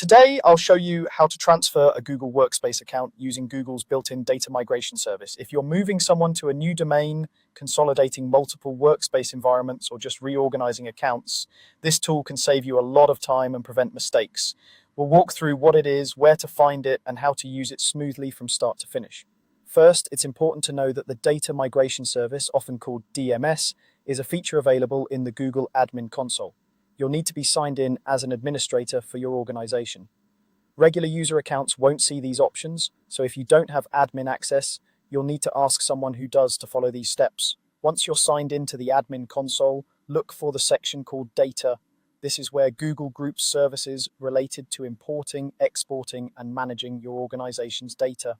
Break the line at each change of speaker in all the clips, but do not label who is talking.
Today, I'll show you how to transfer a Google Workspace account using Google's built-in data migration service. If you're moving someone to a new domain, consolidating multiple workspace environments, or just reorganizing accounts, this tool can save you a lot of time and prevent mistakes. We'll walk through what it is, where to find it, and how to use it smoothly from start to finish. First, it's important to know that the data migration service, often called DMS, is a feature available in the Google Admin Console. You'll need to be signed in as an administrator for your organization. Regular user accounts won't see these options, so if you don't have admin access, you'll need to ask someone who does to follow these steps. Once you're signed into the admin console, look for the section called Data. This is where Google groups services related to importing, exporting, and managing your organization's data.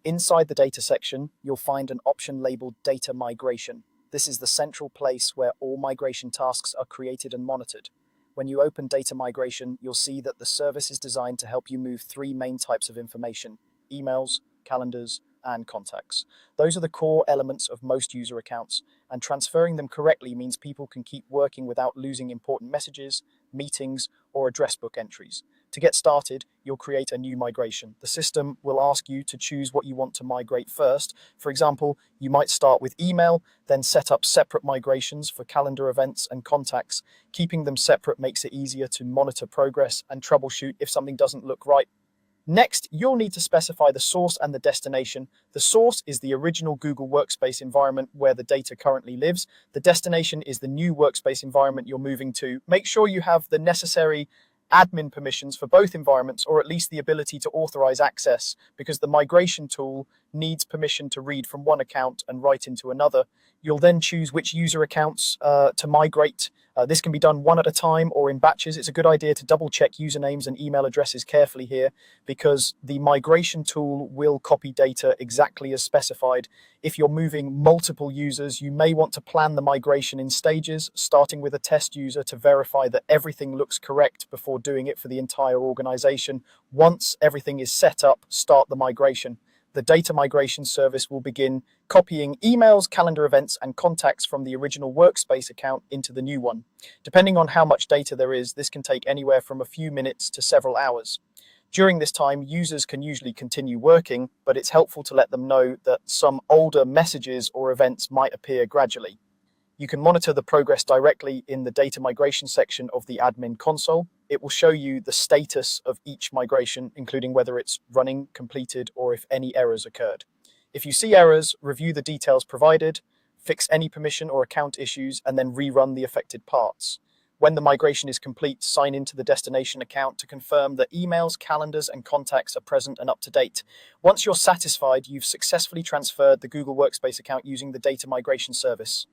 Inside the data section, you'll find an option labeled Data Migration. This is the central place where all migration tasks are created and monitored. When you open data migration, you'll see that the service is designed to help you move three main types of information: emails, calendars, and contacts. Those are the core elements of most user accounts, and transferring them correctly means people can keep working without losing important messages, meetings, or address book entries. To get started, you'll create a new migration. The system will ask you to choose what you want to migrate first. For example, you might start with email, then set up separate migrations for calendar events and contacts. Keeping them separate makes it easier to monitor progress and troubleshoot if something doesn't look right. Next, you'll need to specify the source and the destination. The source is the original Google Workspace environment where the data currently lives. The destination is the new workspace environment you're moving to. Make sure you have the necessary admin permissions for both environments, or at least the ability to authorize access, because the migration tool needs permission to read from one account and write into another. You'll then choose which user accounts to migrate. This can be done one at a time or in batches. It's a good idea to double check usernames and email addresses carefully here, because the migration tool will copy data exactly as specified. If you're moving multiple users, you may want to plan the migration in stages, starting with a test user to verify that everything looks correct before doing it for the entire organization. Once everything is set up, start the migration. The data migration service will begin copying emails, calendar events, and contacts from the original Workspace account into the new one. Depending on how much data there is, this can take anywhere from a few minutes to several hours. During this time, users can usually continue working, but it's helpful to let them know that some older messages or events might appear gradually. You can monitor the progress directly in the data migration section of the admin console. It will show you the status of each migration, including whether it's running, completed, or if any errors occurred. If you see errors, review the details provided, fix any permission or account issues, and then rerun the affected parts. When the migration is complete, sign into the destination account to confirm that emails, calendars, and contacts are present and up to date. Once you're satisfied, you've successfully transferred the Google Workspace account using the data migration service.